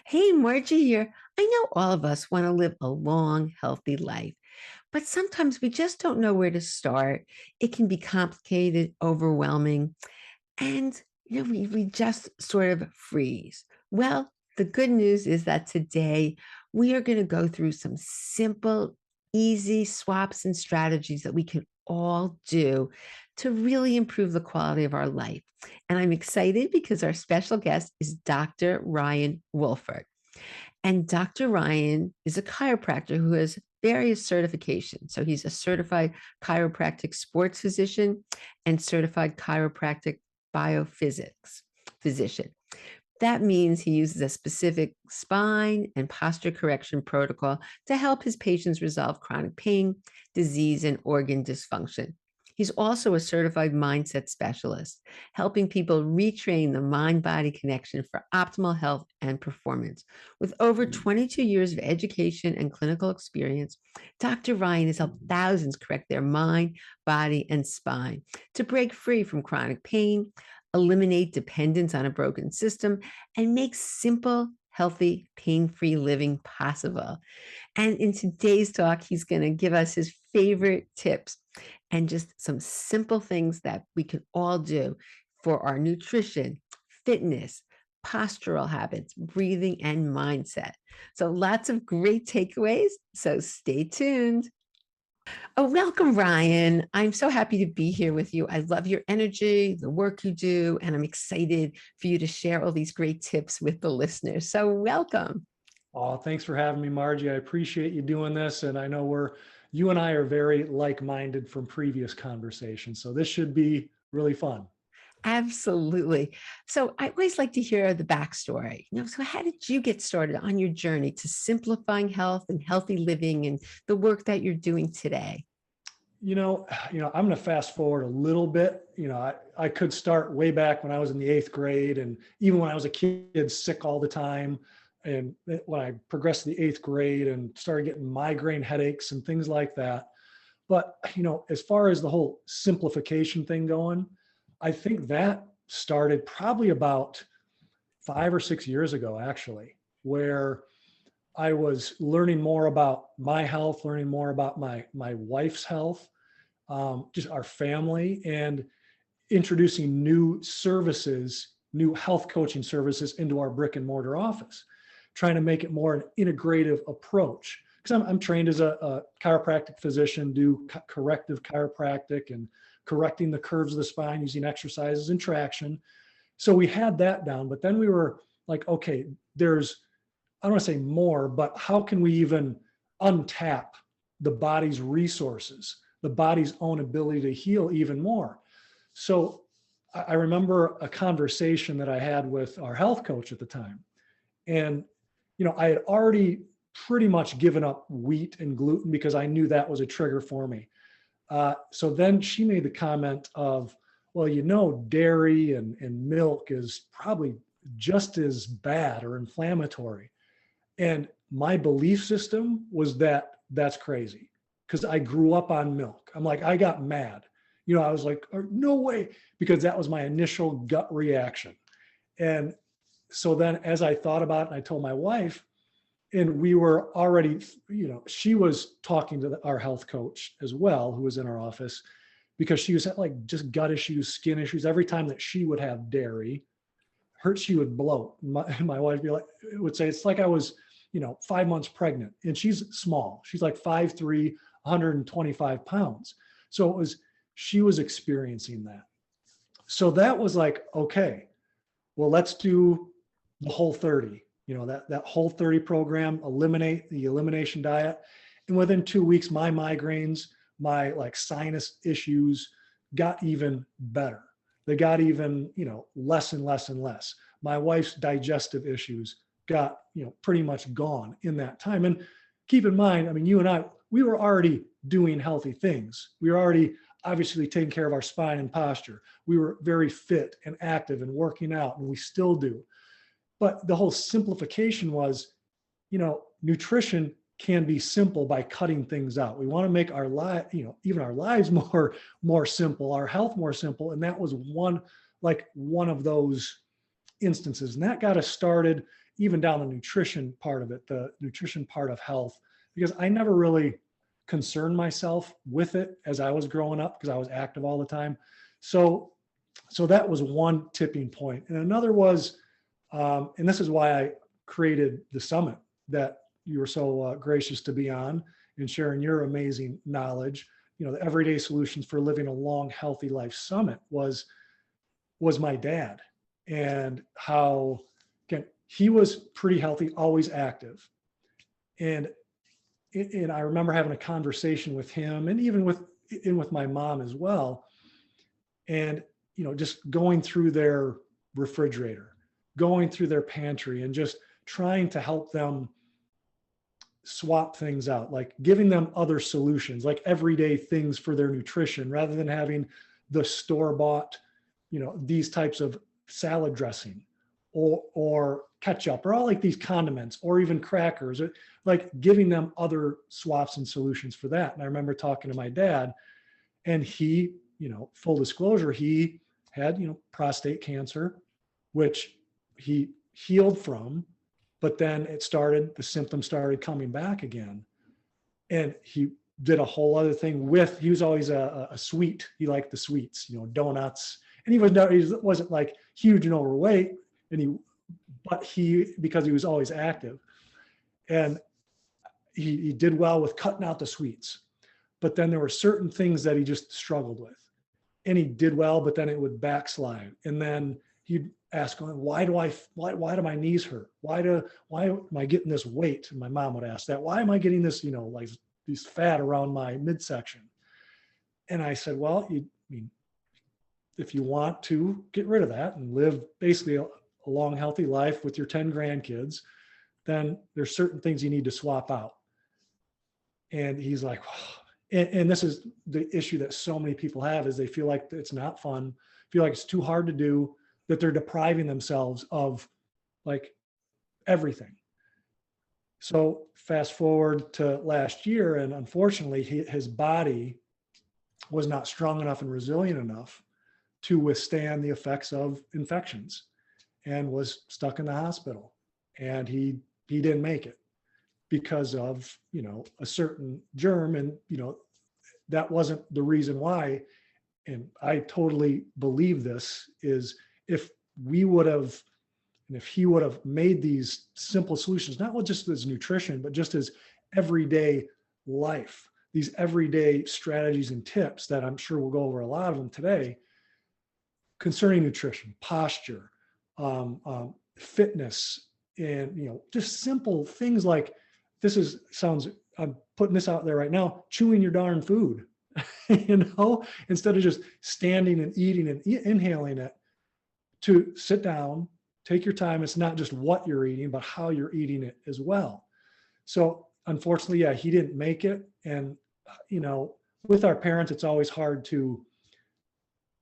Hey, Margie here. I know all of us want to live a long, healthy life, but sometimes we just don't know where to start. It can be complicated, overwhelming, and we just sort of freeze. Well, the good news is that today we are going to go through some simple, easy swaps and strategies that we can all do to really improve the quality of our life. And I'm excited because our special guest is Dr. Ryan Wohlfert. And Dr. Ryan is a chiropractor who has various certifications. So he's a certified chiropractic sports physician and certified chiropractic biophysics physician. That means he uses a specific spine and posture correction protocol to help his patients resolve chronic pain, disease, and organ dysfunction. He's also a certified mindset specialist, helping people retrain the mind body connection for optimal health and performance. With over 22 years of education and clinical experience, Dr. Ryan has helped thousands correct their mind, body, and spine to break free from chronic pain, eliminate dependence on a broken system, and make simple, healthy, pain free living possible. And in today's talk, he's going to give us his favorite tips and just some simple things that we can all do for our nutrition, fitness, postural habits, breathing, and mindset. So lots of great takeaways. So stay tuned. Oh, welcome, Ryan. I'm so happy to be here with you. I love your energy, the work you do, and I'm excited for you to share all these great tips with the listeners. So, welcome. Oh, thanks for having me, Margie. I appreciate you doing this. And I know you and I are very like-minded from previous conversations. So this should be really fun. Absolutely. So, I always like to hear the backstory. So how did you get started on your journey to simplifying health and healthy living and the work that you're doing today? I'm going to fast forward a little bit. I could start way back when I was in the eighth grade, and even when I was a kid, sick all the time. And when I progressed to the eighth grade and started getting migraine headaches and things like that. But, as far as the whole simplification thing going, I think that started probably about 5 or 6 years ago, actually, where I was learning more about my health, learning more about my wife's health, just our family, and introducing new services, new health coaching services into our brick and mortar office, trying to make it more an integrative approach. Because I'm trained as a chiropractic physician, do corrective chiropractic and correcting the curves of the spine using exercises and traction. So we had that down, but then we were like, okay, I don't want to say more, but how can we even untap the body's resources, the body's own ability to heal even more? So I remember a conversation that I had with our health coach at the time. And, I had already pretty much given up wheat and gluten because I knew that was a trigger for me. So then she made the comment of, well, dairy and milk is probably just as bad or inflammatory. And my belief system was that that's crazy because I grew up on milk. I'm like, I got mad. I was like, no way, because that was my initial gut reaction. And so then as I thought about it, and I told my wife, and we were already, she was talking to our health coach as well, who was in our office, because she was like just gut issues, skin issues. Every time that she would have dairy, she would bloat. My wife would say, it's like I was 5 months pregnant, and she's small. She's like 5'3", 125 pounds. So she was experiencing that. So that was like, okay, well, let's do the Whole30, that Whole30 program, eliminate the elimination diet. And within 2 weeks, my migraines, my like sinus issues got even better. They got even, less and less and less. My wife's digestive issues got, pretty much gone in that time. And keep in mind, I mean, you and I, we were already doing healthy things. We were already obviously taking care of our spine and posture. We were very fit and active and working out, and we still do. But the whole simplification was, nutrition can be simple by cutting things out. We want to make our life, even our lives more simple, our health more simple. And that was one of those instances. And that got us started even down the nutrition part of it, the nutrition part of health, because I never really concerned myself with it as I was growing up because I was active all the time. So, so that was one tipping point. And another was, and this is why I created the summit that you were so gracious to be on and sharing your amazing knowledge. The Everyday Solutions for Living a Long, Healthy Life Summit was my dad, and how, again, he was pretty healthy, always active. And I remember having a conversation with him, and even with my mom as well. And just going through their refrigerator, going through their pantry, and just trying to help them swap things out, like giving them other solutions, like everyday things for their nutrition, rather than having the store bought, these types of salad dressing or ketchup or all like these condiments or even crackers, or like giving them other swaps and solutions for that. And I remember talking to my dad, and he, full disclosure, he had, prostate cancer, which he healed from, but then the symptoms started coming back again. And he did a whole other thing he was always a sweet. He liked the sweets, donuts. And he wasn't like huge and overweight. Because he was always active, and he did well with cutting out the sweets. But then there were certain things that he just struggled with, and he did well, but then it would backslide. And then he'd ask, why do my knees hurt? Why am I getting this weight? And my mom would ask that, why am I getting this, like this fat around my midsection? And I said, well, if you want to get rid of that and live basically a long, healthy life with your 10 grandkids, then there's certain things you need to swap out. And he's like, oh. And this is the issue that so many people have, is they feel like it's not fun, feel like it's too hard to do, that they're depriving themselves of like everything. So fast forward to last year, and unfortunately his body was not strong enough and resilient enough to withstand the effects of infections, and was stuck in the hospital. And he didn't make it because of, a certain germ. And, that wasn't the reason why. And I totally believe this is, if he would have made these simple solutions, not just as nutrition, but just as everyday life, these everyday strategies and tips that I'm sure we'll go over a lot of them today concerning nutrition, posture, fitness, and just simple things like I'm putting this out there right now, chewing your darn food, instead of just standing and eating and inhaling it, to sit down, take your time. It's not just what you're eating, but how you're eating it as well. So unfortunately, yeah, he didn't make it. And, with our parents, it's always hard to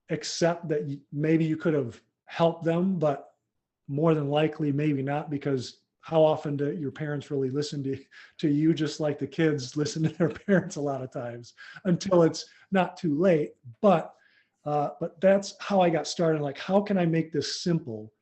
accept that maybe you could have helped them, but more than likely, maybe not, because how often do your parents really listen to you, just like the kids listen to their parents a lot of times, until it's not too late. But that's how I got started. Like, how can I make this simple?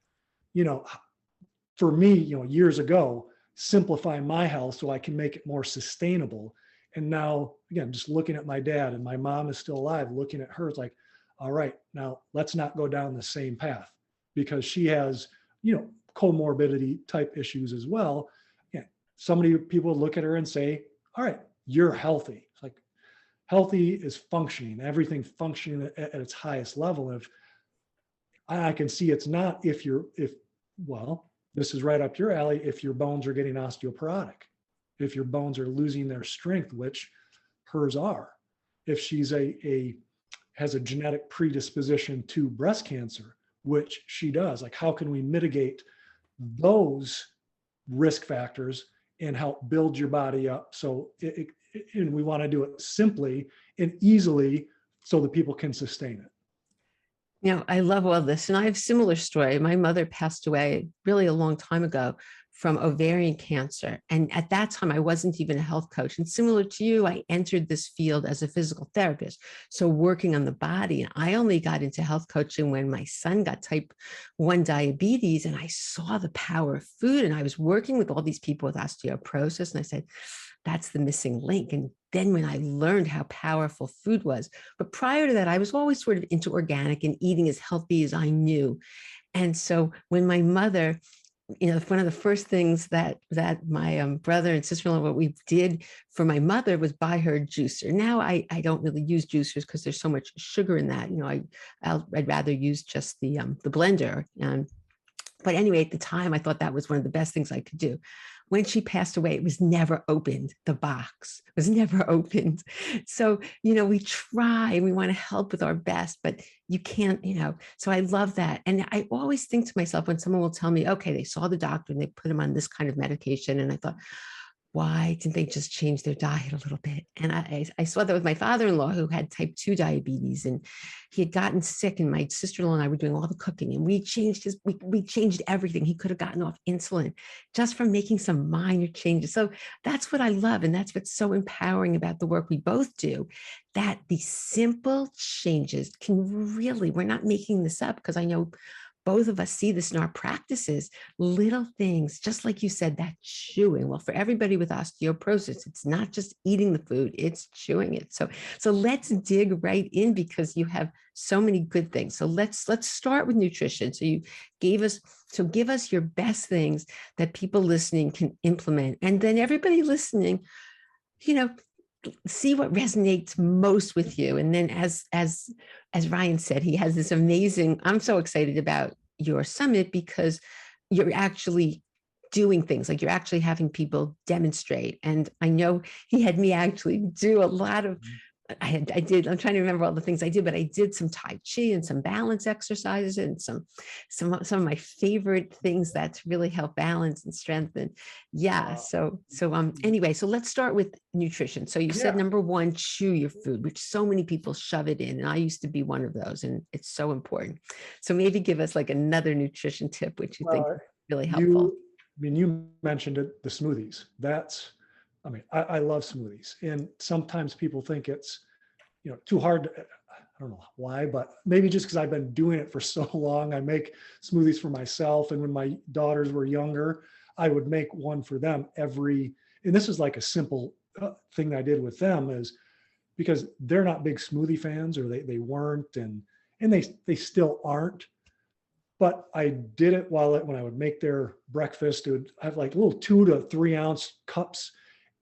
For me, years ago, simplify my health so I can make it more sustainable. And now, again, just looking at my dad, and my mom is still alive, looking at her, it's like, all right, now let's not go down the same path, because she has, comorbidity type issues as well. Yeah, so many people look at her and say, all right, you're healthy. It's like, healthy is functioning, everything functioning at its highest level. And if I can see it's not, well, this is right up your alley, if your bones are getting osteoporotic, if your bones are losing their strength, which hers are, if she's has a genetic predisposition to breast cancer, which she does. Like, how can we mitigate those risk factors and help build your body up? So and we want to do it simply and easily so that people can sustain it. I love all this. And I have a similar story. My mother passed away really a long time ago from ovarian cancer. And at that time, I wasn't even a health coach. And similar to you, I entered this field as a physical therapist. So working on the body. And I only got into health coaching when my son got type 1 diabetes. And I saw the power of food. And I was working with all these people with osteoporosis. And I said, that's the missing link. And then when I learned how powerful food was, but prior to that, I was always sort of into organic and eating as healthy as I knew. And so when my mother, one of the first things that my brother and sister-in-law, what we did for my mother was buy her a juicer. Now I don't really use juicers because there's so much sugar in that. I'd rather use just the blender. But anyway, at the time, I thought that was one of the best things I could do. When she passed away, it was never opened. The box was never opened. So, we try and we want to help with our best, but you can't, so I love that. And I always think to myself when someone will tell me, okay, they saw the doctor and they put him on this kind of medication. And I thought, why didn't they just change their diet a little bit? And I saw that with my father-in-law who had type 2 diabetes, and he had gotten sick, and my sister-in-law and I were doing all the cooking, and we changed everything. He could have gotten off insulin just from making some minor changes. So that's what I love. And that's what's so empowering about the work we both do, that these simple changes can really, we're not making this up, because I know both of us see this in our practices, little things, just like you said, that chewing. Well, for everybody with osteoporosis, it's not just eating the food, it's chewing it. So let's dig right in, because you have so many good things. So let's start with nutrition. So give us your best things that people listening can implement. And then everybody listening, see what resonates most with you. And then as Ryan said, he has this amazing, I'm so excited about your summit, because you're actually doing things, like you're actually having people demonstrate. And I know he had me actually do a lot of, I'm trying to remember all the things I did, but I did some Tai Chi and some balance exercises and some of my favorite things that really help balance and strengthen. Yeah. Anyway, so let's start with nutrition. So you said, Yeah. number one, chew your food, which so many people shove it in. And I used to be one of those, and it's so important. So maybe give us like another nutrition tip, which you think Well, is really helpful. you mentioned it, the smoothies. I love smoothies. And sometimes people think it's, too hard. I don't know why, but maybe just because I've been doing it for so long. I make smoothies for myself. And when my daughters were younger, I would make one for them and this is like a simple thing that I did with them, is because they're not big smoothie fans, or they weren't, and they still aren't. But I did it when I would make their breakfast. It would have like little 2 to 3 ounce cups.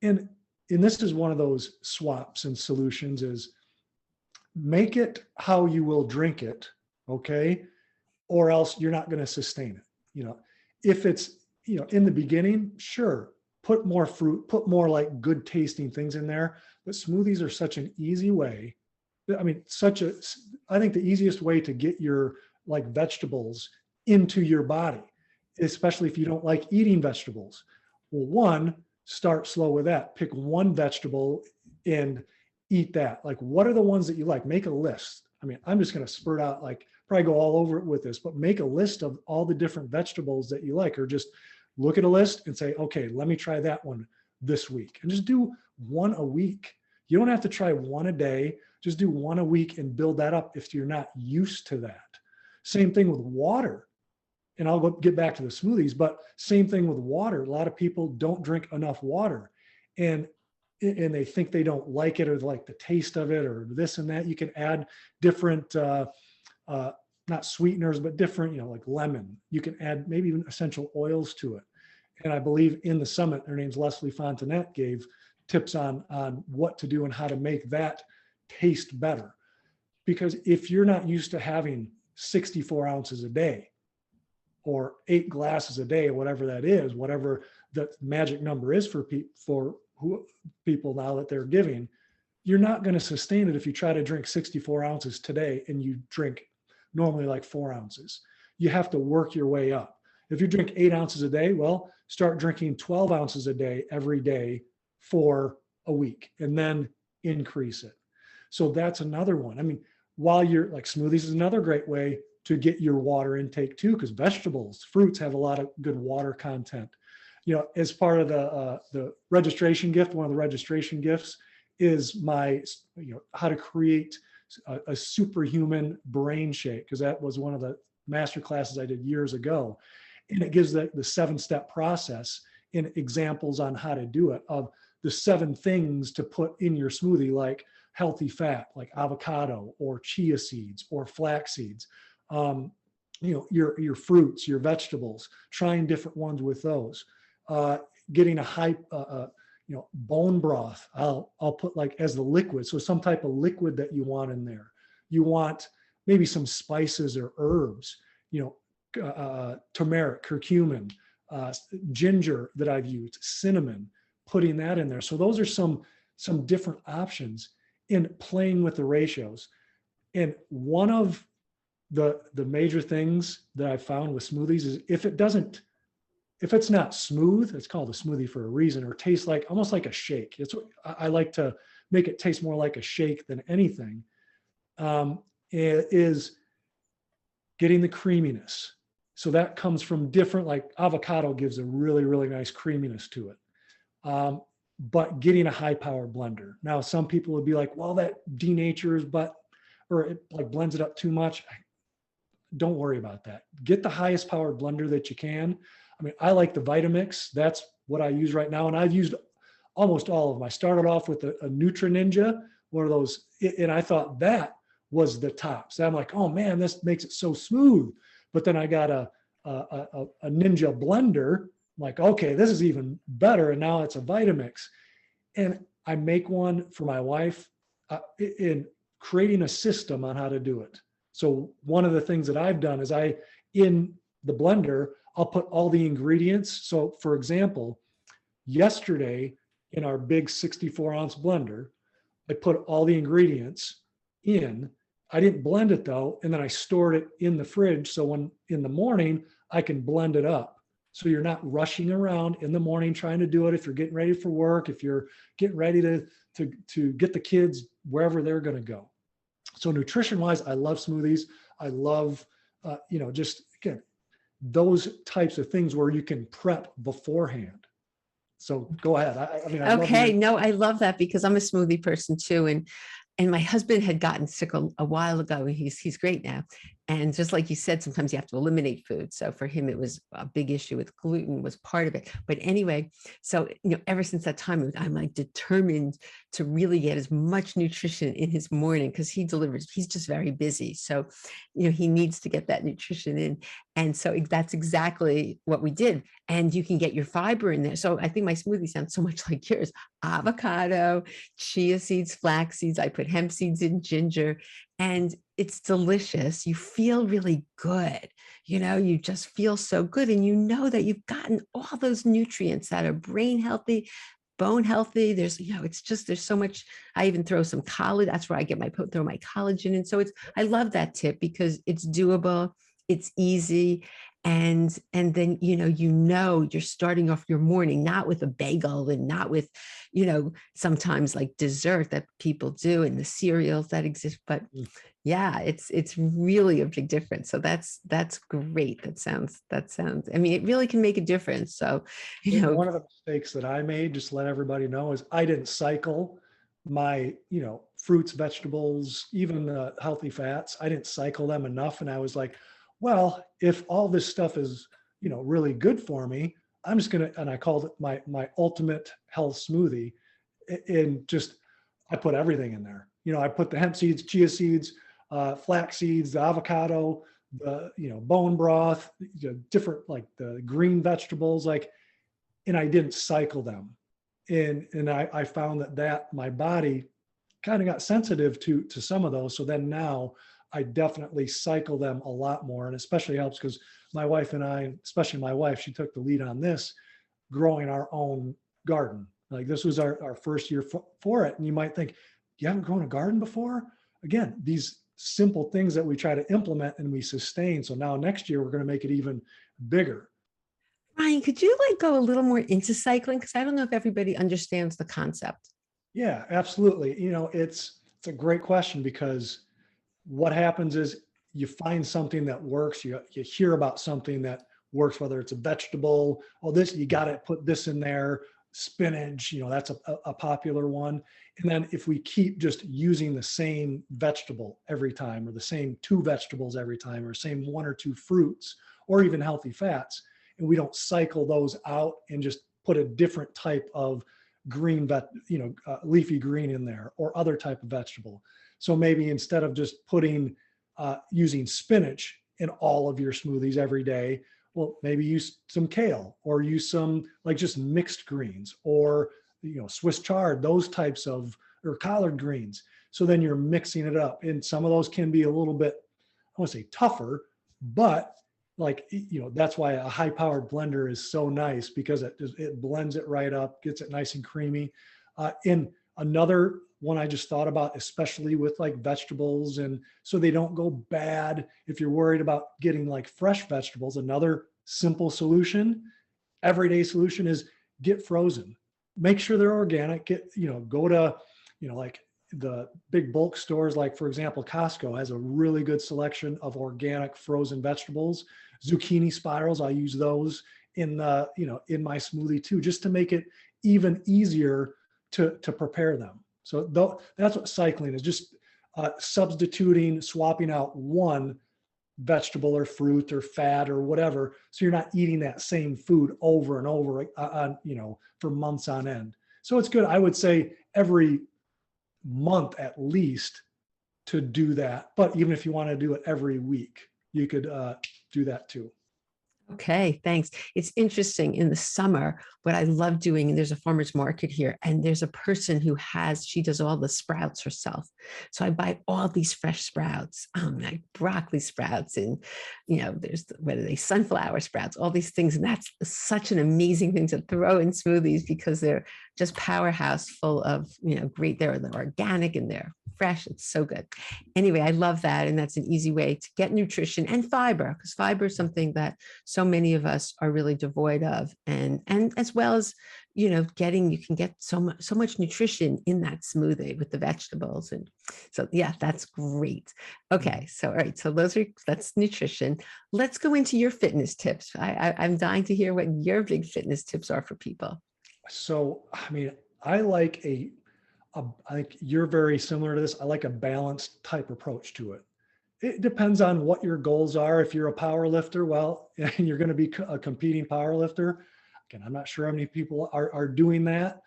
And this is one of those swaps and solutions, is make it how you will drink it. Okay. Or else you're not going to sustain it. If it's, in the beginning, sure, put more fruit, put more like good tasting things in there. But smoothies are such an easy way. I think the easiest way to get your like vegetables into your body, especially if you don't like eating vegetables. Well, one, start slow with that. Pick one vegetable and eat that. Like, what are the ones that you like? Make a list. I'm just going to spurt out, like, probably go all over it with this, but make a list of all the different vegetables that you like, or just look at a list and say, okay, let me try that one this week, and just do one a week. You don't have to try one a day. Just do one a week and build that up if you're not used to that. Same thing with water. And I'll get back to the smoothies, but same thing with water. A lot of people don't drink enough water, and they think they don't like it, or like the taste of it, or this and that. You can add different, not sweeteners, but different, like lemon. You can add maybe even essential oils to it. And I believe in the summit, her name's Leslie Fontenette, gave tips on what to do and how to make that taste better. Because if you're not used to having 64 ounces a day, or 8 glasses a day, or whatever that is, whatever the magic number is for people now that they're giving, you're not going to sustain it if you try to drink 64 ounces today and you drink normally like 4 ounces. You have to work your way up. If you drink 8 ounces a day, well, start drinking 12 ounces a day every day for a week, and then increase it. So that's another one. While you're like, smoothies is another great way to get your water intake too, because vegetables, fruits have a lot of good water content. as part of the registration gift, one of the registration gifts is my, how to create a superhuman brain shake, because that was one of the master classes I did years ago. And it gives the 7-step process and examples on how to do it, of the 7 things to put in your smoothie, like healthy fat, like avocado or chia seeds or flax seeds. Your fruits, your vegetables, trying different ones with those. Uh, Getting a high, bone broth. I'll put like as the liquid, so some type of liquid that you want in there. You want maybe some spices or herbs. Turmeric, curcumin, ginger that I've used, cinnamon, putting that in there. So those are some different options in playing with the ratios. And one of the major things that I've found with smoothies is if it's not smooth, it's called a smoothie for a reason, or tastes like almost like a shake. I like to make it taste more like a shake than anything. Is getting the creaminess. So that comes from different, like avocado gives a really, really nice creaminess to it. But getting a high powered blender. Now, some people would be like, well, that denatures, or it like blends it up too much. Don't worry about that. Get the highest powered blender that you can. I mean, I like the Vitamix. That's what I use right now. And I've used almost all of them. I started off with a Nutra Ninja, one of those, and I thought that was the top. So I'm like, oh man, this makes it so smooth. But then I got a Ninja blender. I'm like, okay, this is even better. And now it's a Vitamix. And I make one for my wife in creating a system on how to do it. So one of the things that I've done is in the blender, I'll put all the ingredients. So for example, yesterday in our big 64-ounce blender, I put all the ingredients in. I didn't blend it though, and then I stored it in the fridge. So when in the morning, I can blend it up. So you're not rushing around in the morning trying to do it. If you're getting ready for work, if you're getting ready to get the kids wherever they're going to go. So nutrition wise, I love smoothies. I love, just again, those types of things where you can prep beforehand. So go ahead. I mean, I love Okay, your. no, I love that because I'm a smoothie person too, and my husband had gotten sick a while ago. He's great now, and just like you said, sometimes you have to eliminate food. So for him, it was a big issue with gluten was part of it. But anyway, so ever since that time, I'm like determined to really get as much nutrition in his morning because he delivers. He's just very busy, so he needs to get that nutrition in, and so that's exactly what we did. And you can get your fiber in there. So I think my smoothie sounds so much like yours: avocado, chia seeds, flax seeds. I put hemp seeds in, ginger, and it's delicious. You feel really good. You just feel so good. And that you've gotten all those nutrients that are brain healthy, bone healthy. There's so much. I even throw some collagen. That's where I get throw my collagen in. So I love that tip because it's doable. It's easy. And then you're starting off your morning not with a bagel and not with sometimes like dessert that people do and the cereals that exist, but yeah, it's really a big difference. So that's great. That sounds, I mean, it really can make a difference. So One of the mistakes that I made, just to let everybody know, is I didn't cycle my, fruits, vegetables, even the healthy fats. I didn't cycle them enough. And I was like, well, if all this stuff is, really good for me, I'm just going to, and I called it my ultimate health smoothie. And just, I put everything in there. I put the hemp seeds, chia seeds, flax seeds, the avocado, the, bone broth, different, like the green vegetables, and I didn't cycle them. And I found that my body kind of got sensitive to some of those. So then now I definitely cycle them a lot more, and especially helps because my wife and I, especially my wife, she took the lead on this, growing our own garden. Like this was our first year for it. And you might think, you haven't grown a garden before? Again, these simple things that we try to implement and we sustain. So now next year, we're going to make it even bigger. Ryan, could you go a little more into cycling? Because I don't know if everybody understands the concept. Yeah, absolutely. It's a great question because what happens is you find something that works, you hear about something that works, whether it's a vegetable. Oh, this, you got to put this in there. Spinach, that's a popular one. And then if we keep just using the same vegetable every time, or the same two vegetables every time, or same one or two fruits, or even healthy fats, and we don't cycle those out and just put a different type of green leafy green in there, or other type of vegetable. So maybe instead of just putting using spinach in all of your smoothies every day, well, maybe use some kale, or use some like just mixed greens, or Swiss chard, those types of, or collard greens. So then you're mixing it up, and some of those can be a little bit, I want to say tougher, but like, that's why a high powered blender is so nice, because it blends it right up, gets it nice and creamy. And another one I just thought about, especially with like vegetables, and so they don't go bad. If you're worried about getting like fresh vegetables, another simple solution, everyday solution, is get frozen. Make sure they're organic. Go to, like the big bulk stores, like for example, Costco has a really good selection of organic frozen vegetables. Zucchini spirals, I use those in in my smoothie too, just to make it even easier to prepare them. So that's what cycling is, just substituting, swapping out one vegetable or fruit or fat or whatever, so you're not eating that same food over and over for months on end. So it's good, I would say, every month at least to do that. But even if you want to do it every week, you could do that too. Okay, thanks. It's interesting in the summer, what I love doing, and there's a farmer's market here, and there's a person she does all the sprouts herself. So I buy all these fresh sprouts, like broccoli sprouts, and, what are they, sunflower sprouts, all these things. And that's such an amazing thing to throw in smoothies, because they're just powerhouse full of, great, they're organic and they're fresh. It's so good. Anyway, I love that. And that's an ezy way to get nutrition and fiber, because fiber is something that so many of us are really devoid of, and as well as you can get so much nutrition in that smoothie with the vegetables. And so yeah, that's great. Okay, so all right, so that's nutrition. Let's go into your fitness tips. I'm dying to hear what your big fitness tips are for people. So I mean, I like I think you're very similar to this. I like a balanced type approach to it. It depends on what your goals are. If you're a power lifter, well, you're going to be a competing power lifter. Again, I'm not sure how many people are doing that.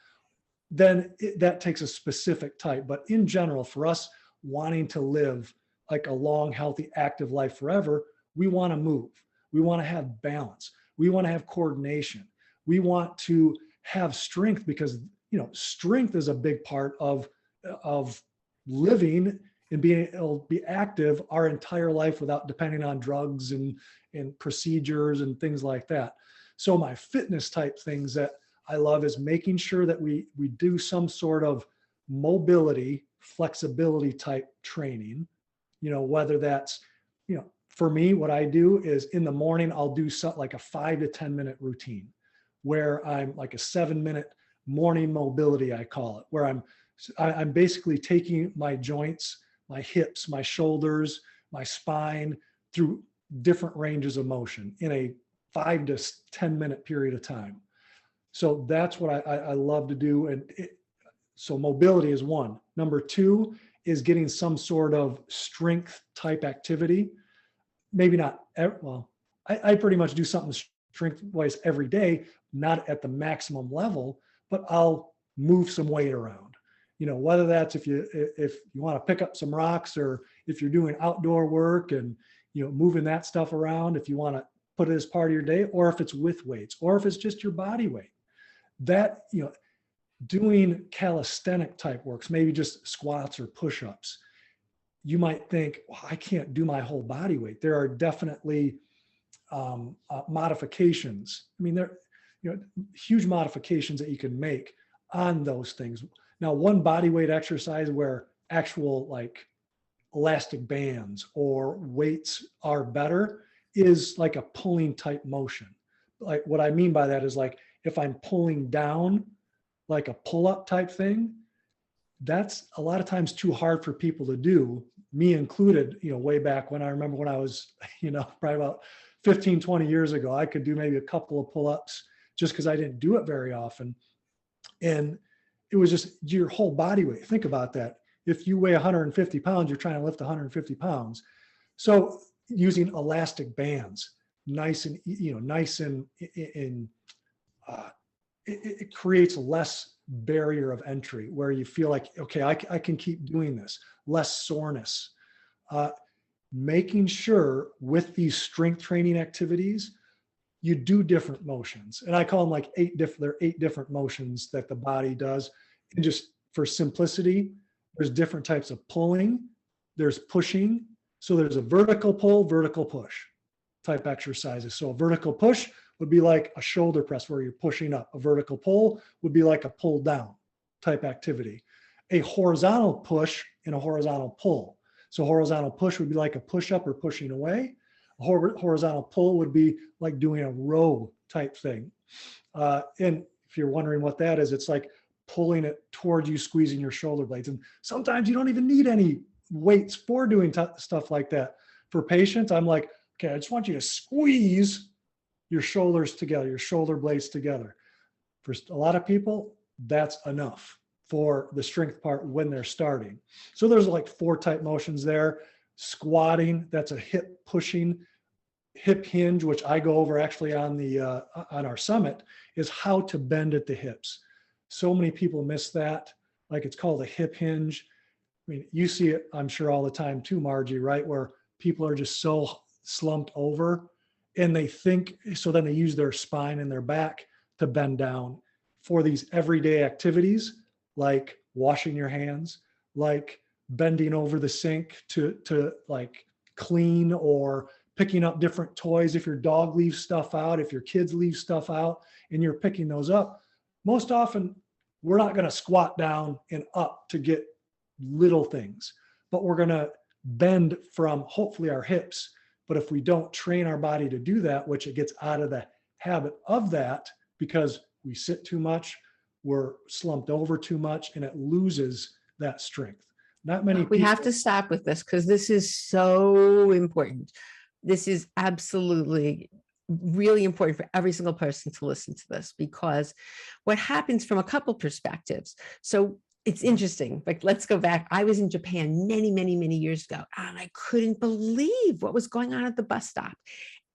Then that takes a specific type. But in general, for us wanting to live like a long, healthy, active life forever, we want to move. We want to have balance. We want to have coordination. We want to have strength, because strength is a big part of living and being able to be active our entire life without depending on drugs and procedures and things like that. So my fitness type things that I love is making sure that we do some sort of mobility, flexibility type training, whether that's, for me, what I do is in the morning, I'll do something like a 5 to 10 minute routine where I'm like a 7-minute morning mobility, I call it, where I'm basically taking my joints, my hips, my shoulders, my spine through different ranges of motion in a 5 to 10 minute period of time. So that's what I love to do. And so mobility is one. Number two is getting some sort of strength type activity. Maybe not, well, I pretty much do something strength wise every day, not at the maximum level, but I'll move some weight around. Whether that's if you want to pick up some rocks, or if you're doing outdoor work and moving that stuff around, if you want to put it as part of your day, or if it's with weights, or if it's just your body weight. That doing calisthenic type works, maybe just squats or push-ups. You might think, well, I can't do my whole body weight. There are definitely modifications. I mean, there huge modifications that you can make on those things. Now, one body weight exercise where actual like elastic bands or weights are better is like a pulling type motion. Like what I mean by that is like if I'm pulling down, like a pull-up type thing, that's a lot of times too hard for people to do, me included, way back when. I remember when I was, probably about 15, 20 years ago, I could do maybe a couple of pull-ups just because I didn't do it very often. And it was just your whole body weight. Think about that. If you weigh 150 pounds, you're trying to lift 150 pounds. So using elastic bands, nice and, nice and in, uh, it creates less barrier of entry where you feel like, okay, I can keep doing this, less soreness. Uh, Making sure with these strength training activities, you do different motions. And I call them like there are 8 different motions that the body does. And just for simplicity, there's different types of pulling, there's pushing. So there's a vertical pull, vertical push type exercises. So a vertical push would be like a shoulder press where you're pushing up. A vertical pull would be like a pull down type activity. A horizontal push and a horizontal pull. So horizontal push would be like a push up or pushing away. A horizontal pull would be like doing a row type thing. And if you're wondering what that is, it's like pulling it towards you, squeezing your shoulder blades. And sometimes you don't even need any weights for doing stuff like that. For patients, I'm like, okay, I just want you to squeeze your shoulders together, your shoulder blades together. For a lot of people, that's enough for the strength part when they're starting. So there's like 4 type motions there. Squatting, that's a hip pushing. Hip hinge, which I go over actually on our summit, is how to bend at the hips. So many people miss that. Like, it's called a hip hinge. I mean, you see it, I'm sure, all the time too, Margie, right? Where people are just so slumped over and they think, so then they use their spine and their back to bend down for these everyday activities, like washing your hands, like bending over the sink to like clean, or picking up different toys. If your dog leaves stuff out, if your kids leave stuff out and you're picking those up, most often we're not going to squat down and up to get little things, but we're going to bend from hopefully our hips. But if we don't train our body to do that, which it gets out of the habit of that because we sit too much, we're slumped over too much, and it loses that strength. Not many We have people. to stop with this because this is so important. This is absolutely really important for every single person to listen to this, because what happens from a couple perspectives. So it's interesting. Like, let's go back. I was in Japan many, many, many years ago, and I couldn't believe what was going on at the bus stop.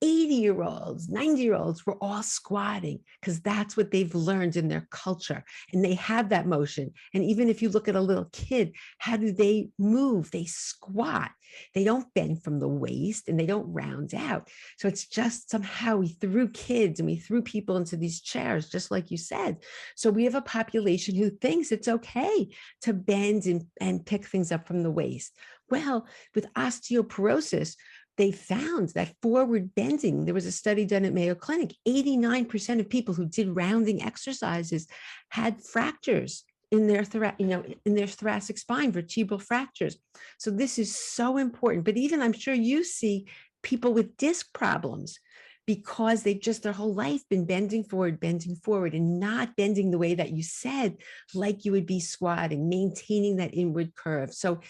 80-year-olds, 90-year-olds were all squatting because that's what they've learned in their culture. And they have that motion. And even if you look at a little kid, how do they move? They squat. They don't bend from the waist and they don't round out. So it's just somehow we threw kids and we threw people into these chairs, just like you said. So we have a population who thinks it's okay to bend and pick things up from the waist. Well, with osteoporosis, they found that forward bending, there was a study done at Mayo Clinic, 89% of people who did rounding exercises had fractures in their in their thoracic spine, vertebral fractures. So this is so important. But even, I'm sure you see people with disc problems because they've just their whole life been bending forward and not bending the way that you said, like you would be squatting, maintaining that inward curve. So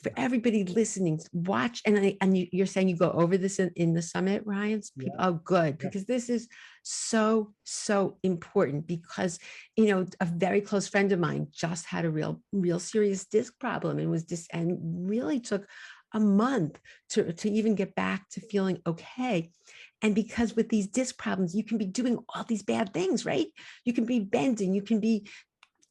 for everybody listening, watch, and you're saying you go over this in the summit, Ryan? Yeah, Oh, good, yeah. because this is so, so important, because, a very close friend of mine just had a real serious disc problem and and really took a month to even get back to feeling okay. And because with these disc problems, you can be doing all these bad things, right? You can be bending, you can be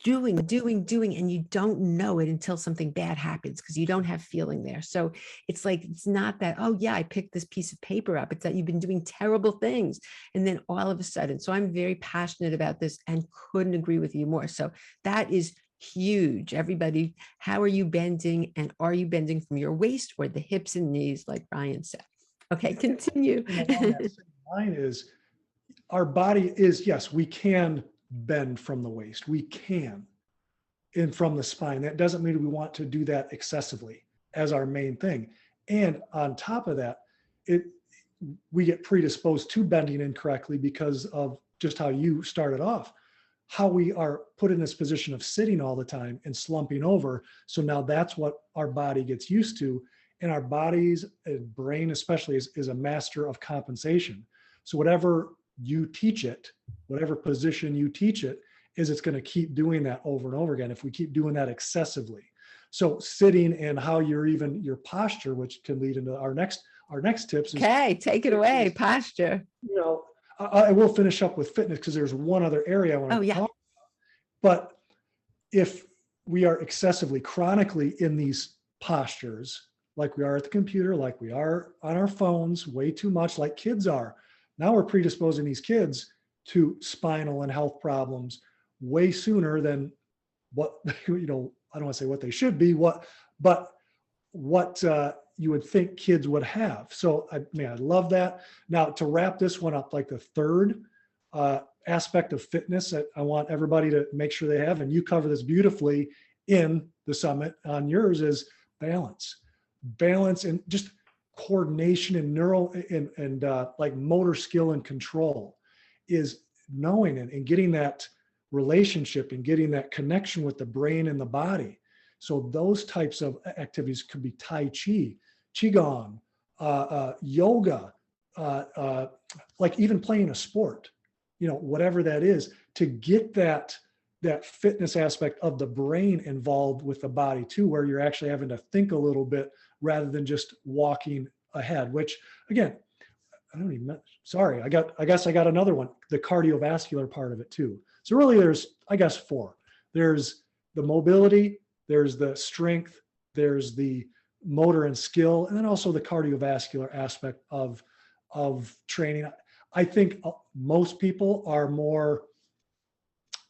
doing, and you don't know it until something bad happens because you don't have feeling there. So it's like, it's not that, oh yeah, I picked this piece of paper up. It's that you've been doing terrible things. And then all of a sudden, so I'm very passionate about this and couldn't agree with you more. So that is huge. Everybody, how are you bending? And are you bending from your waist or the hips and knees, like Ryan said? Okay, continue. Along that same line is, our body is, yes, we can bend from the waist. We can, and from the spine. That doesn't mean we want to do that excessively as our main thing. And on top of that, we get predisposed to bending incorrectly because of just how you started off, how we are put in this position of sitting all the time and slumping over. So now that's what our body gets used to. And our bodies and brain especially is a master of compensation. So whatever you teach it, whatever position you teach it, is it's going to keep doing that over and over again if we keep doing that excessively. So sitting and how you're even your posture, which can lead into our next tips Okay, take it away. is Posture. you know I will finish up with fitness because there's one other area I Oh, want to yeah. talk. But if we are excessively chronically in these postures, like we are at the computer, like we are on our phones, way too much, like kids are, now we're predisposing these kids to spinal and health problems way sooner than what I don't want to say what they should be, but what you would think kids would have. So I love that. Now to wrap this one up, like the third aspect of fitness that I want everybody to make sure they have, and you cover this beautifully in the summit on yours, is balance. Balance and just coordination and neural and like motor skill and control is knowing and getting that relationship and getting that connection with the brain and the body. So those types of activities could be Tai Chi, Qigong, yoga, like even playing a sport, whatever that is, to get that fitness aspect of the brain involved with the body too, where you're actually having to think a little bit rather than just walking ahead, which again, sorry, I guess I got another one, the cardiovascular part of it too. So really there's, I guess, four. There's the mobility, there's the strength, there's the motor and skill, and then also the cardiovascular aspect of training. I think most people are more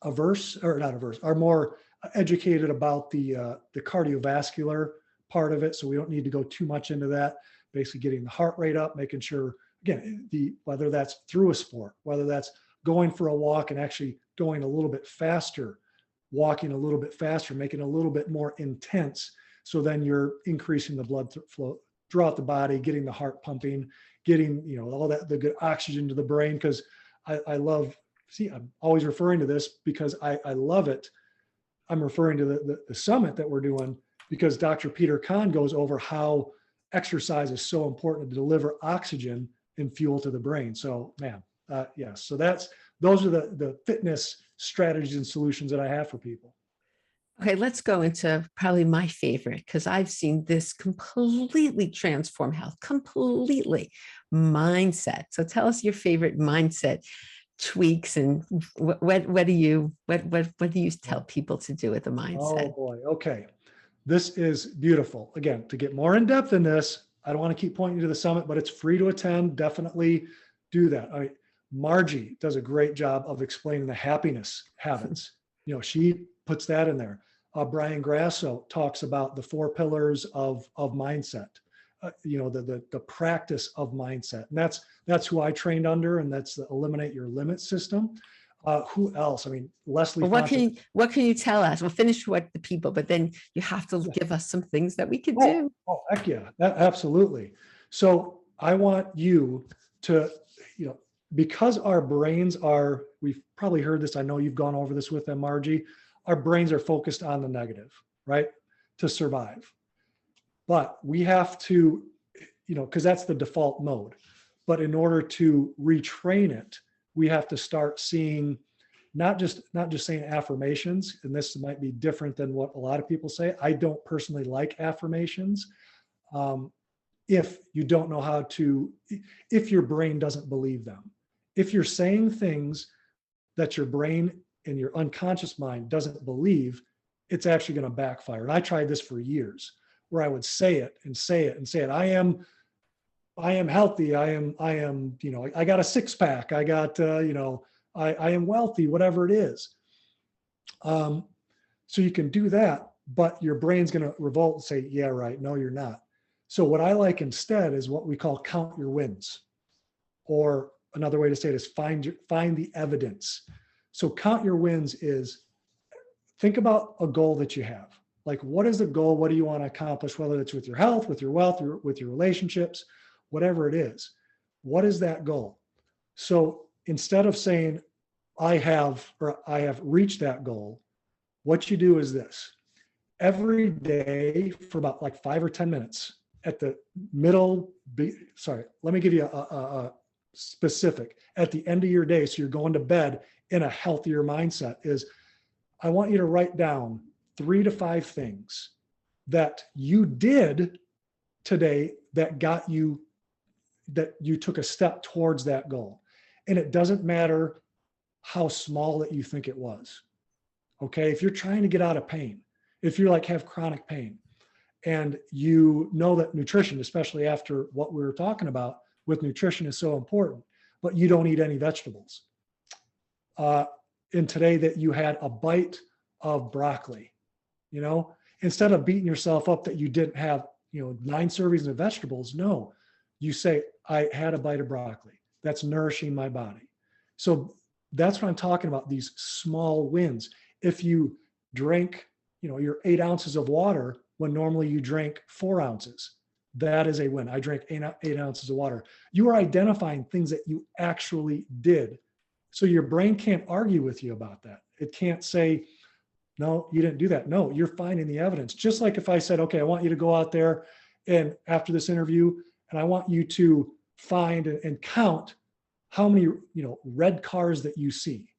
are more educated about the cardiovascular part of it. So we don't need to go too much into that. Basically getting the heart rate up, making sure, again, whether that's through a sport, whether that's going for a walk and actually going a little bit faster, walking a little bit faster, making it a little bit more intense. So then you're increasing the blood flow throughout the body, getting the heart pumping, getting, all that, the good oxygen to the brain. Because I love, I'm always referring to this because I love it. I'm referring to the summit that we're doing because Dr. Peter Kahn goes over how exercise is so important to deliver oxygen and fuel to the brain. So man, yes. So those are the fitness strategies and solutions that I have for people. Okay, let's go into probably my favorite because I've seen this completely transform health, completely mindset. So tell us your favorite mindset tweaks and what do you tell people to do with the Oh mindset? boy. Okay. This is beautiful. Again, to get more in depth in this, I don't want to keep pointing you to the summit, but it's free to attend. Definitely do that. Margie does a great job of explaining the happiness habits. She puts that in there. Brian Grasso talks about the 4 pillars of mindset. The practice of mindset, and that's who I trained under, and that's the eliminate your limit system. Who else? Leslie. Well, what can you tell us? We'll finish what the people, but then you have to give us some things that we could do. Oh, heck yeah, absolutely. So I want you to, because our brains are, we've probably heard this, I know you've gone over this with them, Margie, our brains are focused on the negative, right? To survive. But we have to, because that's the default mode. But in order to retrain it, we have to start seeing, not just saying affirmations, and this might be different than what a lot of people say. I don't personally like affirmations. If you don't know how to, if your brain doesn't believe them, if you're saying things that your brain and your unconscious mind doesn't believe, it's actually going to backfire. And I tried this for years, where I would say it and say it and say it. I am healthy. I am, I got a 6-pack. I got, I am wealthy, whatever it is. So you can do that, but your brain's going to revolt and say, yeah, right. No, you're not. So what I like instead is what we call count your wins, or another way to say it is find the evidence. So count your wins is, think about a goal that you have. Like, what is the goal? What do you want to accomplish? Whether it's with your health, with your wealth, with your relationships, whatever it is. What is that goal? So instead of saying, I have reached that goal, what you do is this. Every day for about like 5 or 10 minutes, at the middle, sorry, let me give you a specific at the end of your day. So you're going to bed in a healthier mindset is I want you to write down 3 to 5 things that you did today that you took a step towards that goal. And it doesn't matter how small that you think it was. Okay. If you're trying to get out of pain, if you like have chronic pain and you know that nutrition, especially after what we were talking about with nutrition is so important, but you don't eat any vegetables. And today that you had a bite of broccoli, instead of beating yourself up that you didn't have, 9 servings of vegetables. No, you say, I had a bite of broccoli. That's nourishing my body. So that's what I'm talking about, these small wins. If you drink, your 8 ounces of water when normally you drink 4 ounces, that is a win. I drank 8 ounces of water. You are identifying things that you actually did. So your brain can't argue with you about that. It can't say, no, you didn't do that. No, you're finding the evidence. Just like if I said, okay, I want you to go out there and after this interview, and I want you to find and count how many, red cars that you see.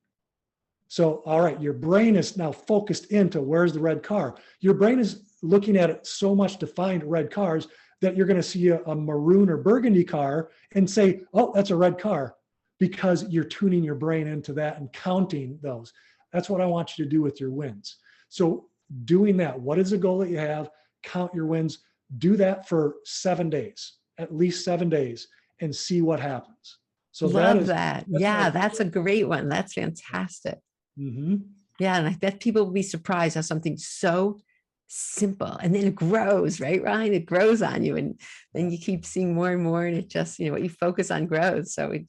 So, all right, your brain is now focused into where's the red car. Your brain is looking at it so much to find red cars that you're going to see a maroon or burgundy car and say, oh, that's a red car, because you're tuning your brain into that and counting those. That's what I want you to do with your wins. So doing that, what is the goal that you have? Count your wins. Do that for 7 days, at least 7 days, and see what happens. So Love that. that's my Yeah, that's a great one. That's fantastic. mm-hmm. Yeah, and I bet people will be surprised how something so simple and then it grows, right, Ryan? It grows on you, and then you keep seeing more and more, and it just, what you focus on grows. So it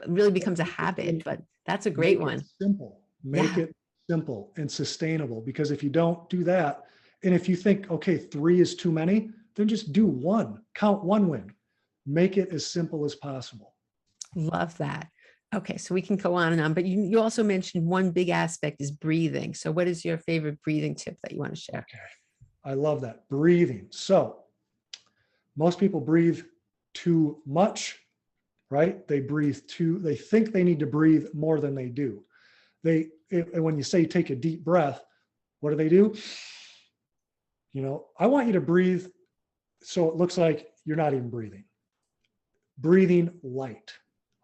really becomes a habit. But that's a great one. Simple. Make Yeah. it simple and sustainable, because if you don't do that, and if you think, okay, 3 is too many, then just do 1, count 1 win, make it as simple as possible. Love that. Okay, so we can go on and on, but you also mentioned one big aspect is breathing. So what is your favorite breathing tip that you want to share? Okay. I love that. Breathing. So most people breathe too much, right? They think they need to breathe more than they do. And when you say take a deep breath, what do? I want you to breathe so it looks like you're not even breathing. Breathing light,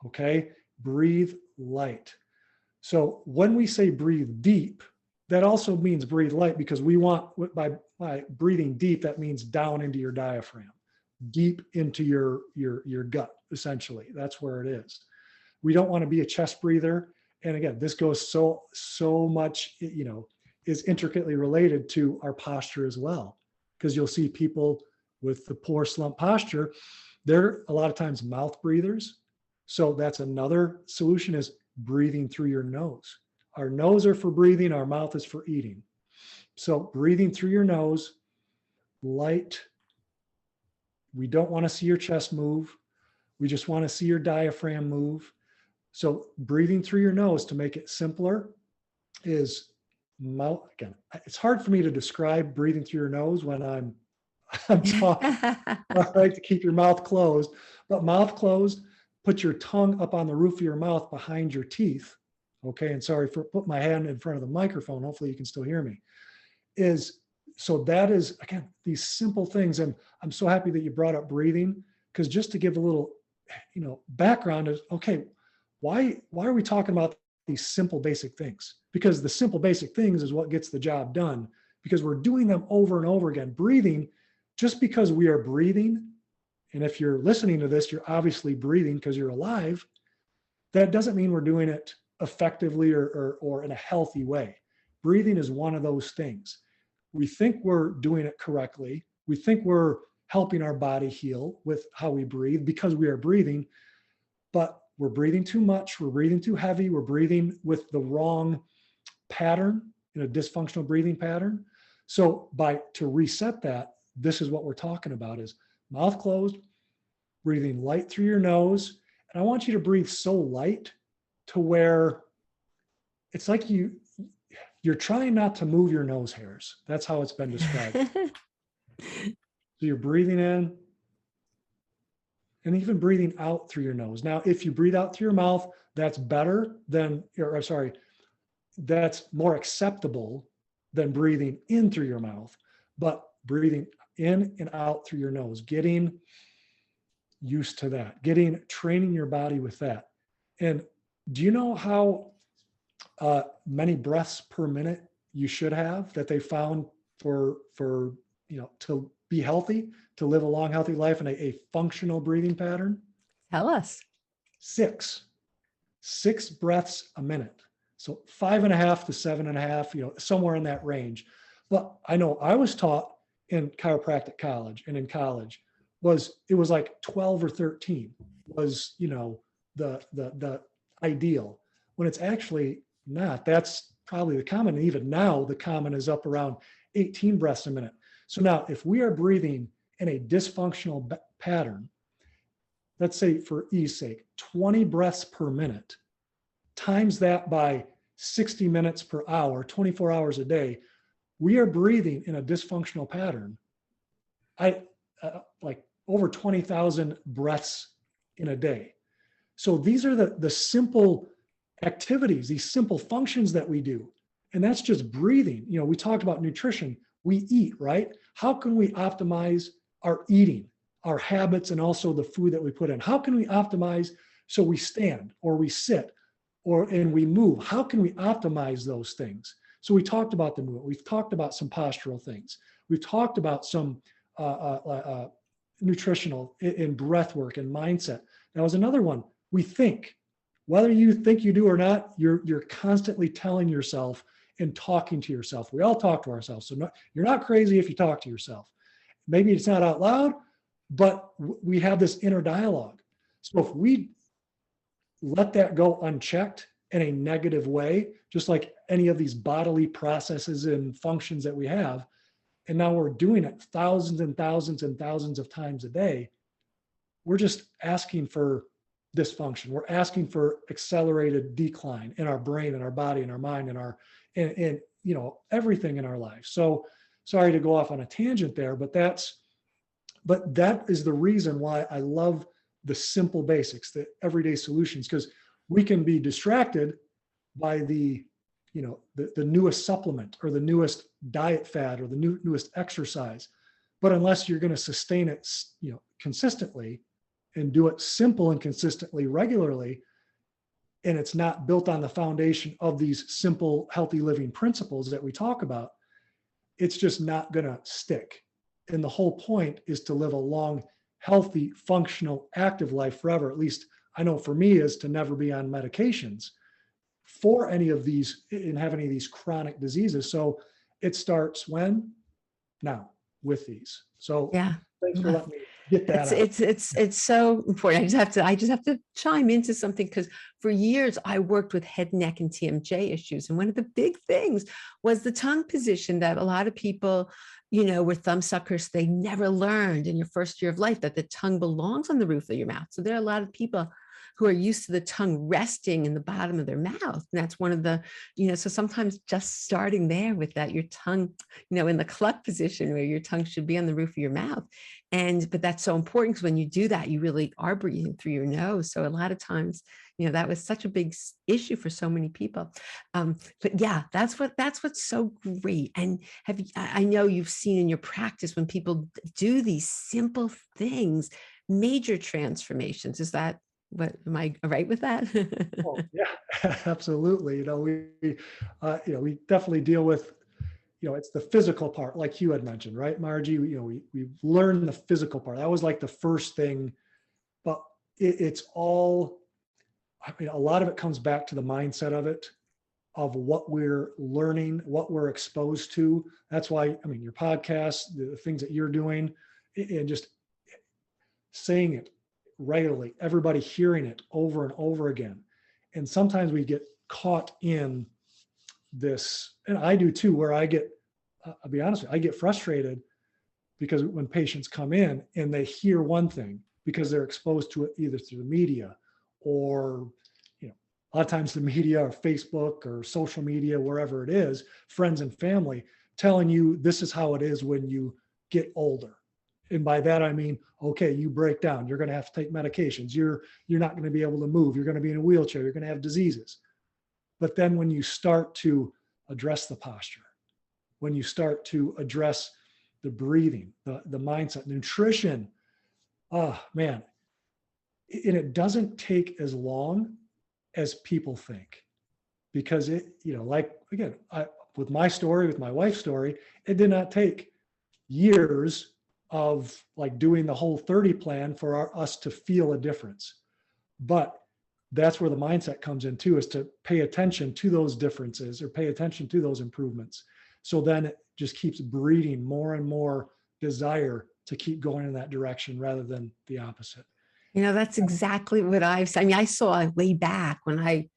okay? Breathe light. So when we say breathe deep, that also means breathe light, because we want, by breathing deep, that means down into your diaphragm, deep into your gut, essentially. That's where it is. We don't want to be a chest breather. And again, this goes so much, is intricately related to our posture as well. Because you'll see people with the poor slump posture, they're a lot of times mouth breathers. So that's another solution, is breathing through your nose. Our nose are for breathing, our mouth is for eating. So breathing through your nose, light. We don't want to see your chest move. We just want to see your diaphragm move. So breathing through your nose, to make it simpler, is mouth. Again, it's hard for me to describe breathing through your nose when I'm talking. All right, to keep your mouth closed, but mouth closed, put your tongue up on the roof of your mouth behind your teeth. Okay, and sorry for putting my hand in front of the microphone. Hopefully you can still hear me. So that is, again, these simple things. And I'm so happy that you brought up breathing, because just to give a little, background is, okay, why are we talking about these simple basic things? Because the simple basic things is what gets the job done, because we're doing them over and over again. Breathing, just because we are breathing, and if you're listening to this, you're obviously breathing because you're alive, that doesn't mean we're doing it effectively or in a healthy way. Breathing is one of those things. We think we're doing it correctly. We think we're helping our body heal with how we breathe because we are breathing, but we're breathing too much. We're breathing too heavy. We're breathing with the wrong pattern, in a dysfunctional breathing pattern. So to reset that, this is what we're talking about, is mouth closed, breathing light through your nose. And I want you to breathe so light to where it's like you're trying not to move your nose hairs. That's how it's been described. So you're breathing in and even breathing out through your nose. Now, if you breathe out through your mouth, that's better than, or sorry, that's more acceptable than breathing in through your mouth. But breathing in and out through your nose, getting used to that, training your body with that. And do you know how many breaths per minute you should have that they found for to be healthy, to live a long, healthy life in a functional breathing pattern? Tell us. Six breaths a minute. So 5.5 to 7.5, somewhere in that range. But I know I was taught in chiropractic college and in college it was like 12 or 13 was, the ideal, when it's actually not. That's probably the common. And even now the common is up around 18 breaths a minute. So now if we are breathing in a dysfunctional pattern, let's say for ease sake, 20 breaths per minute, times that by 60 minutes per hour, 24 hours a day, we are breathing in a dysfunctional pattern. Like over 20,000 breaths in a day. So these are the simple activities, these simple functions that we do. And that's just breathing. We talked about nutrition. We eat, right? How can we optimize our eating, our habits, and also the food that we put in? How can we optimize so we stand or we sit and we move? How can we optimize those things? So we talked about the movement. We've talked about some postural things. We've talked about some nutritional and breath work and mindset. That was another one. We think, whether you think you do or not, you're constantly telling yourself and talking to yourself. We all talk to ourselves. So you're not crazy if you talk to yourself. Maybe it's not out loud, but we have this inner dialogue. So if we let that go unchecked in a negative way, just like any of these bodily processes and functions that we have, and now we're doing it thousands and thousands and thousands of times a day, we're just asking for dysfunction. We're asking for accelerated decline in our brain and our body and our mind and everything in our life. So sorry to go off on a tangent there, but that is the reason why I love the simple basics, the everyday solutions, because we can be distracted by the newest supplement or the newest diet fad or the newest exercise. But unless you're going to sustain it, consistently and do it simple and consistently regularly, and it's not built on the foundation of these simple, healthy living principles that we talk about, it's just not going to stick. And the whole point is to live a long, healthy, functional, active life forever. At least I know for me is to never be on medications for any of these and have any of these chronic diseases. So it starts now with these. So Yeah. thanks for letting me get that out. It's so important. I just have to chime into something, because for years I worked with head, neck, and TMJ issues. And one of the big things was the tongue position that a lot of people, were thumb suckers. They never learned in your first year of life that the tongue belongs on the roof of your mouth. So there are a lot of people who are used to the tongue resting in the bottom of their mouth. And that's one of the, so sometimes just starting there with that, your tongue, in the cluck position where your tongue should be on the roof of your mouth. But that's so important, because when you do that, you really are breathing through your nose. So a lot of times, that was such a big issue for so many people. But yeah, that's what's so great. And I know you've seen in your practice, when people do these simple things, major transformations. Is that am I right with that? Oh, yeah, absolutely. We definitely deal with, it's the physical part, like you had mentioned, right, Margie? We've learned the physical part. That was like the first thing, but it's all, a lot of it comes back to the mindset of what we're learning, what we're exposed to. That's why, your podcast, the things that you're doing, and just saying it regularly, everybody hearing it over and over again. And sometimes we get caught in this, and I do too, where I'll be honest with you, I get frustrated because when patients come in and they hear one thing because they're exposed to it either through the media or, a lot of times the media or Facebook or social media, wherever it is, friends and family telling you this is how it is when you get older. And by that I mean, okay, you break down, you're going to have to take medications, you're not going to be able to move, you're going to be in a wheelchair, you're going to have diseases. But then when you start to address the posture, when you start to address the breathing, the mindset, nutrition, oh man, and it doesn't take as long as people think, because it, like again, with my story, with my wife's story, it did not take years of like doing the whole 30 plan for us to feel a difference. But that's where the mindset comes in too, is to pay attention to those differences or pay attention to those improvements. So then it just keeps breeding more and more desire to keep going in that direction rather than the opposite. That's exactly what I mean, I saw way back when I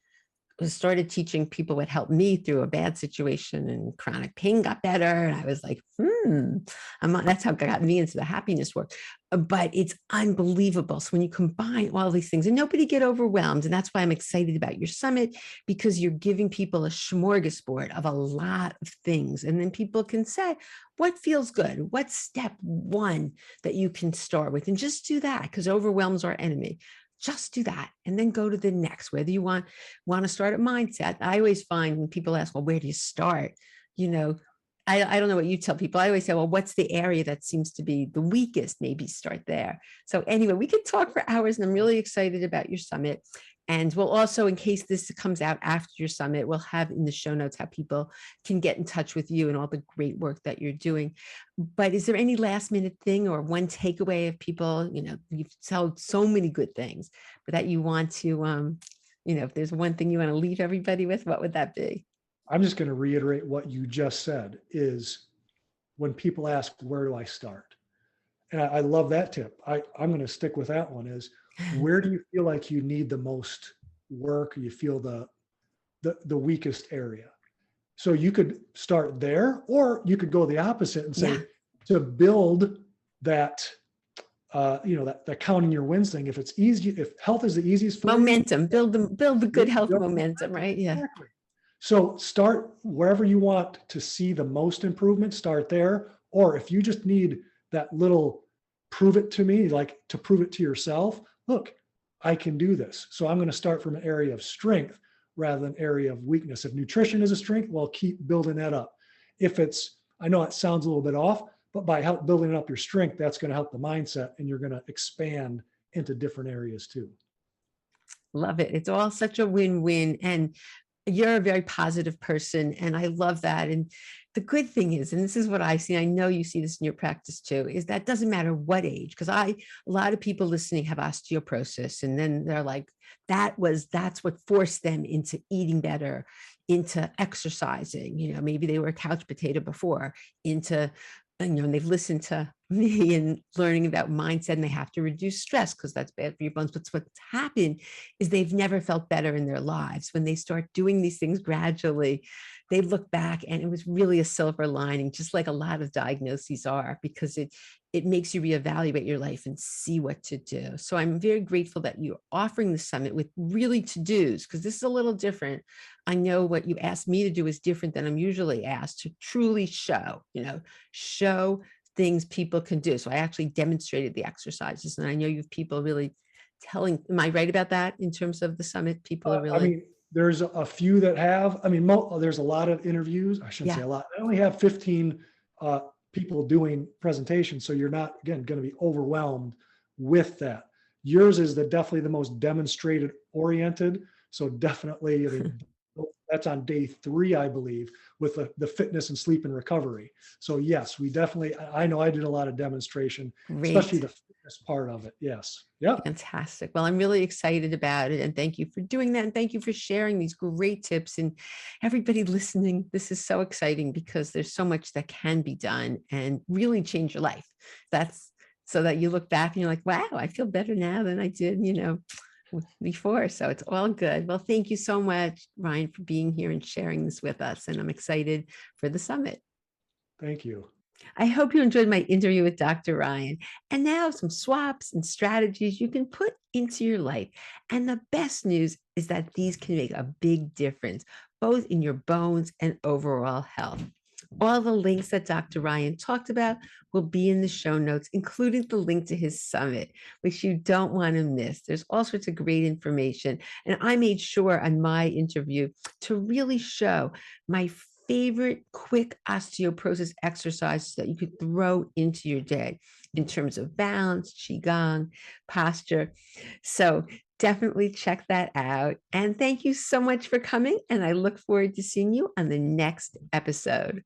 started teaching people what helped me through a bad situation, and chronic pain got better. And I was like, that's how it got me into the happiness work. But it's unbelievable. So when you combine all these things, and nobody get overwhelmed. And that's why I'm excited about your summit, because you're giving people a smorgasbord of a lot of things. And then people can say, what feels good? What's step one that you can start with? And just do that, because overwhelm's our enemy. Just do that and then go to the next. Whether you want to start at mindset. I always find when people ask, well, where do you start? You know, I don't know what you tell people. I always say, well, what's the area that seems to be the weakest? Maybe start there. So anyway, we could talk for hours, and I'm really excited about your summit. And we'll also, in case this comes out after your summit, we'll have in the show notes how people can get in touch with you and all the great work that you're doing. But is there any last minute thing or one takeaway of people, you've told so many good things, but that you want to, if there's one thing you want to leave everybody with, what would that be? I'm just going to reiterate what you just said, is when people ask, where do I start? And I love that tip. I'm going to stick with that one, is where do you feel like you need the most work, or you feel the weakest area? So you could start there, or you could go the opposite and Yeah. say, to build that, that counting your wins thing. If it's easy, if health is the easiest for you, Momentum, build the good health build momentum, right? Yeah. exactly. So start wherever you want to see the most improvement, start there. Or if you just need that little prove it to me, like to prove it to yourself, look, I can do this. So I'm going to start from an area of strength rather than area of weakness. If nutrition is a strength, well, keep building that up. If it's, I know it sounds a little bit off, but by building up your strength, that's going to help the mindset, and you're going to expand into different areas too. Love it. It's all such a win-win. And you're a very positive person. And I love that. And the good thing is, and this is what I see, I know you see this in your practice too, is that doesn't matter what age, because a lot of people listening have osteoporosis. And then they're like, that's what forced them into eating better, into exercising. Maybe they were a couch potato before, into, and they've listened to me and learning about mindset, and they have to reduce stress because that's bad for your bones. But what's happened is they've never felt better in their lives. When they start doing these things gradually, they look back and it was really a silver lining, just like a lot of diagnoses are, because it makes you reevaluate your life and see what to do. So I'm very grateful that you're offering the summit with really to-dos, because this is a little different. I know what you asked me to do is different than I'm usually asked, to truly show things people can do. So I actually demonstrated the exercises, and I know you have people really telling, am I right about that in terms of the summit? People are I really, mean, there's a few that have, I mean, there's a lot of interviews. I shouldn't say yeah, a lot. I only have 15 people doing presentations. So you're not, again, going to be overwhelmed with that. Yours is definitely the most demonstrated oriented. So definitely, I mean, that's on day 3, I believe, with the fitness and sleep and recovery. So yes, we definitely, I know I did a lot of demonstration, especially great. the fitness part of it. Yes. Yeah. Fantastic. Well, I'm really excited about it. And thank you for doing that. And thank you for sharing these great tips. And everybody listening, this is so exciting, because there's so much that can be done and really change your life. That's so that you look back and you're like, wow, I feel better now than I did, before. So it's all good. Well, thank you so much, Ryan, for being here and sharing this with us. And I'm excited for the summit. Thank you. I hope you enjoyed my interview with Dr. Ryan. And now some swaps and strategies you can put into your life. And the best news is that these can make a big difference, both in your bones and overall health. All the links that Dr. Ryan talked about will be in the show notes, including the link to his summit, which you don't want to miss. There's all sorts of great information. And I made sure on my interview to really show my favorite quick osteoporosis exercises that you could throw into your day in terms of balance, qigong, posture. So definitely check that out. And thank you so much for coming. And I look forward to seeing you on the next episode.